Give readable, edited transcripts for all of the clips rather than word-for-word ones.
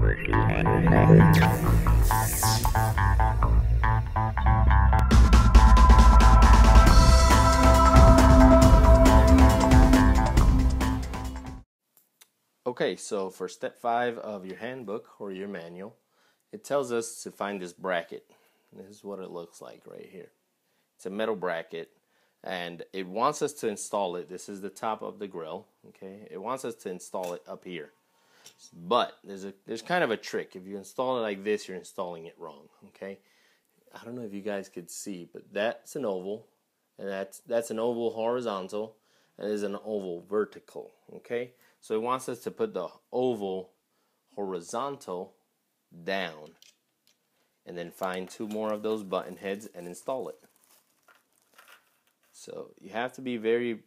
Okay, so for step 5 of your handbook or your manual, it tells us to find this bracket. This is what it looks like right here. It's a metal bracket, and it wants us to install it. This is the top of the grill. Okay, it wants us to install it up here. But there's kind of a trick. If you install it like this, you're installing it wrong. Okay, I don't know if you guys could see, but that's an oval, and that's an oval horizontal, and is an oval vertical. Okay, so it wants us to put the oval horizontal down, and then find 2 more of those button heads and install it. So you have to be very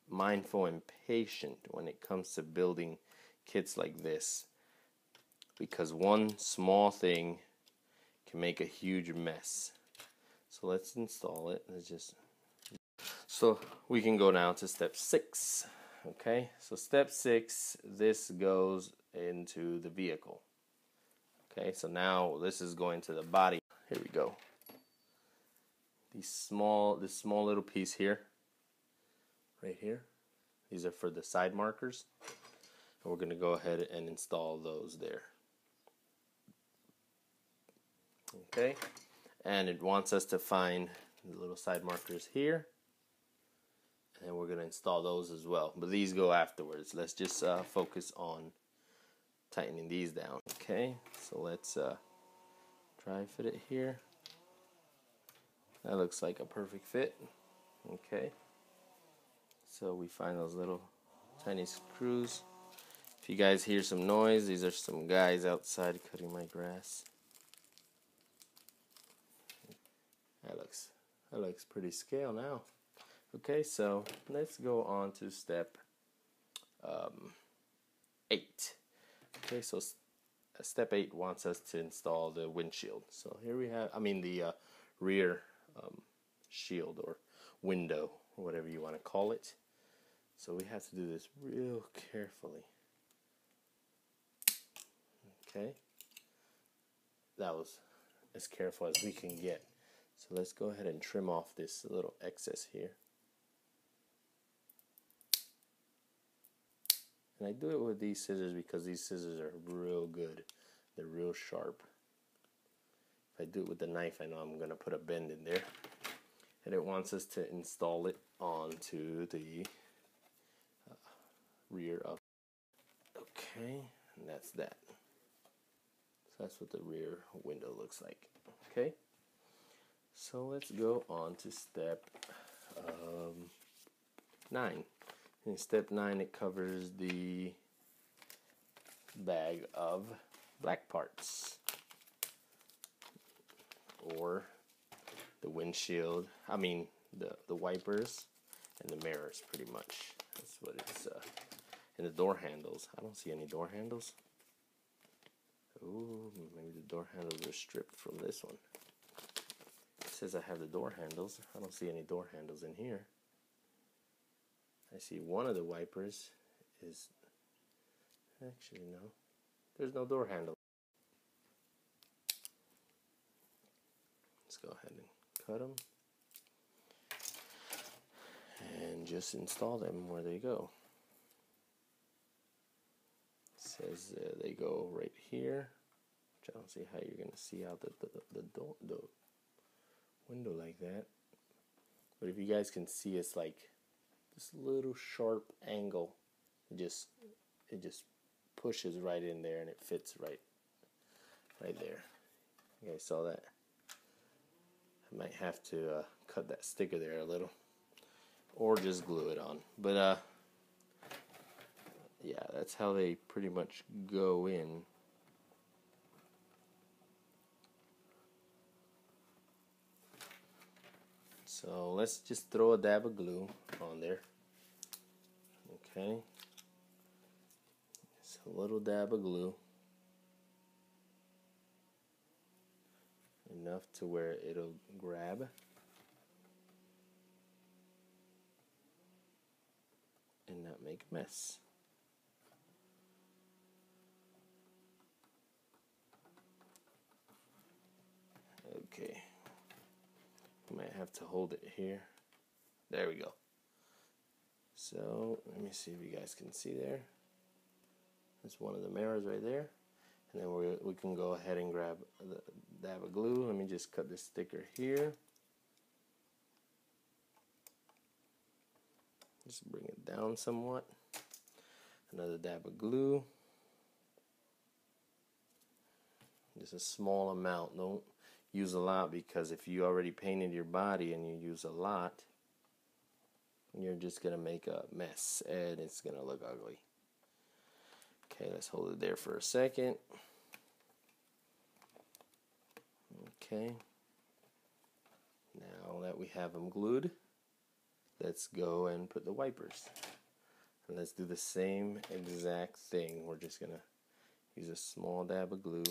mindful and patient when it comes to building kits like this, because one small thing can make a huge mess. So let's install it. So we can go now to step 6. Okay, so step 6, this goes into the vehicle. Okay, so now this is going to the body. Here we go. This small little piece here, right here, these are for the side markers, and we're going to go ahead and install those there. Okay, and it wants us to find the little side markers here, and we're going to install those as well, but these go afterwards. Let's just focus on tightening these down. Okay, so let's try fit it here. That looks like a perfect fit. Okay, so we find those little tiny screws. If you guys hear some noise, these are some guys outside cutting my grass. That looks pretty scale now. Okay, so let's go on to step 8. Okay, so step 8 wants us to install the windshield. So here we have, the rear shield or window, or whatever you want to call it. So we have to do this real carefully. Okay, that was as careful as we can get. So let's go ahead and trim off this little excess here. And I do it with these scissors because these scissors are real good. They're real sharp. If I do it with the knife, I know I'm going to put a bend in there. And it wants us to install it onto the rear of. Okay, and that's that. So that's what the rear window looks like. Okay, so let's go on to step 9. In step 9, it covers the bag of black parts, or the windshield, the wipers and the mirrors, pretty much. That's what it's, and the door handles. I don't see any door handles. Ooh, maybe the door handles are stripped from this one. It says I have the door handles. I don't see any door handles in here. I see one of the wipers is, actually no, there's no door handle. Let's go ahead and cut them and just install them where they go. It says they go right here, which I don't see how you're going to see out the window like that. But if you guys can see, it's like this little sharp angle. It just pushes right in there, and it fits right there. You guys saw that? I might have to cut that sticker there a little, or just glue it on. But yeah, that's how they pretty much go in. So let's just throw a dab of glue on there. Okay, just a little dab of glue, enough to where it'll grab. And not make a mess. Okay. Might have to hold it here. There we go. So let me see if you guys can see there. That's one of the mirrors right there. And then we can go ahead and grab the dab of glue. Let me just cut this sticker here. Just bring it down somewhat. Another dab of glue. Just a small amount. Don't use a lot, because if you already painted your body and you use a lot, you're just going to make a mess and it's going to look ugly. Okay, let's hold it there for a second. Okay. Now that we have them glued, let's go and put the wipers. And let's do the same exact thing. We're just going to use a small dab of glue.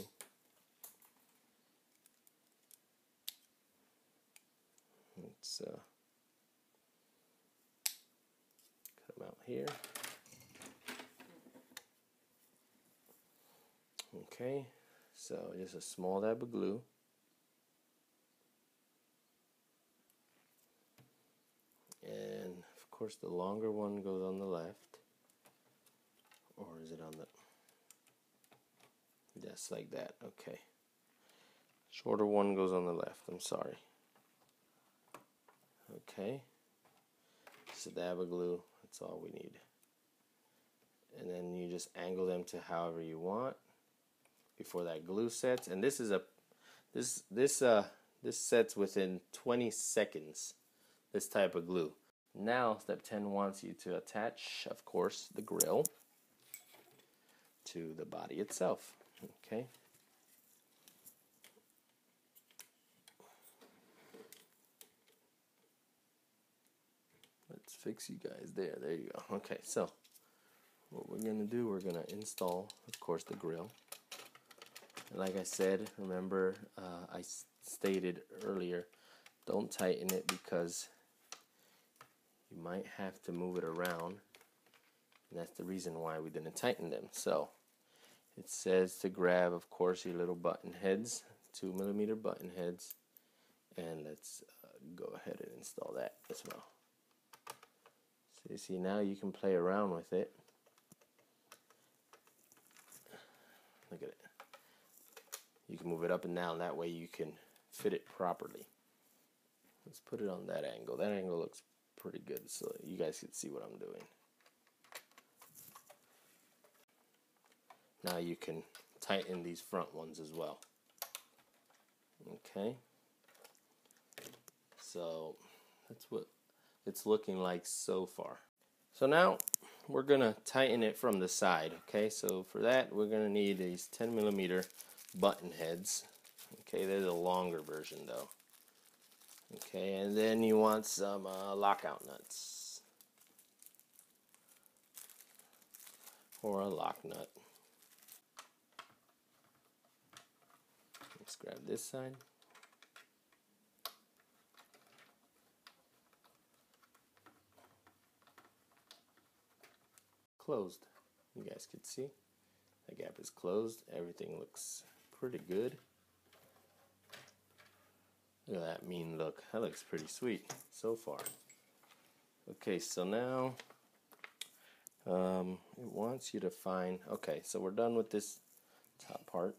Let's cut them out here. Okay, so just a small dab of glue. And of course the longer one goes on the left. Or is it on the... Just like that, okay. Shorter one goes on the left, I'm sorry. Okay. Just a dab of glue, that's all we need. And then you just angle them to however you want before that glue sets. And this is a this sets within 20 seconds, this type of glue. Now step 10 wants you to attach, of course, the grill to the body itself. Okay. Let's fix you guys there. There you go. Okay, so what we're going to do, we're going to install, of course, the grill. And like I said, remember, I stated earlier, don't tighten it because you might have to move it around. And that's the reason why we didn't tighten them. So it says to grab, of course, your little button heads, 2mm button heads. And let's go ahead and install that as well. So you see, now you can play around with it. Look at it. You can move it up and down, that way you can fit it properly. Let's put it on that angle. That angle looks pretty good, so you guys can see what I'm doing. Now you can tighten these front ones as well. Okay. So that's what it's looking like so far. So now we're gonna tighten it from the side. Okay, so for that we're gonna need these 10mm button heads. Okay, they're the longer version though. Okay, and then you want some lockout nuts or a lock nut. Let's grab this side. Closed. You guys can see the gap is closed. Everything looks pretty good. Look at that mean look. That looks pretty sweet so far. Okay, so now it wants you to find, okay, so we're done with this top part.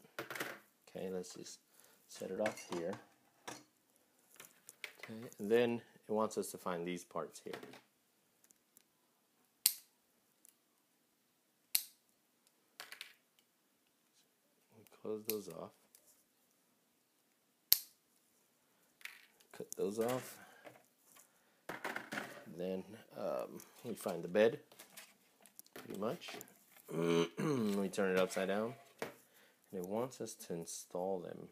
Okay, let's just set it off here. Okay, and then it wants us to find these parts here. Close those off. Cut those off. Then we find the bed, pretty much. We turn it upside down, and it wants us to install them.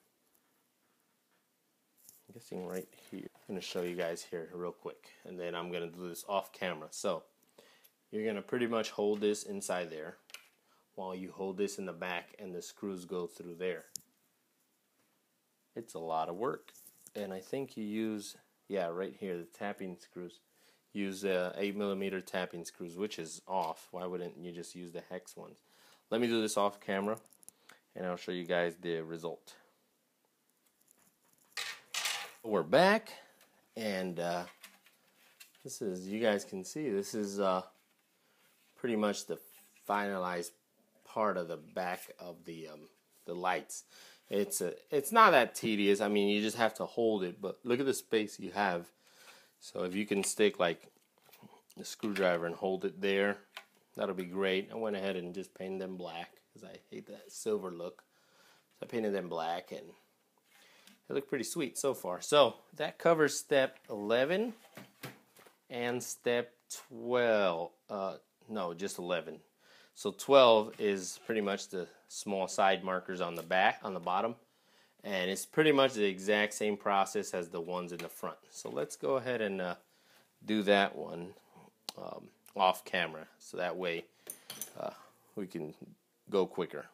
I'm guessing right here. I'm going to show you guys here real quick, and then I'm going to do this off camera. So you're going to pretty much hold this inside there, while you hold this in the back and the screws go through there. It's a lot of work. And I think you use, yeah, right here, the tapping screws. Use 8mm tapping screws, which is off. Why wouldn't you just use the hex ones? Let me do this off camera, and I'll show you guys the result. We're back, and this is, you guys can see, this is pretty much the finalized part of the back of the lights. It's not that tedious. I mean, you just have to hold it, but look at the space you have. So if you can stick like a screwdriver and hold it there, that'll be great. I went ahead and just painted them black because I hate that silver look. So I painted them black, and they look pretty sweet so far. So that covers step 11 and step 12. No, just 11. So 12 is pretty much the small side markers on the back, on the bottom. And it's pretty much the exact same process as the ones in the front. So let's go ahead and do that one off camera. So that way we can go quicker.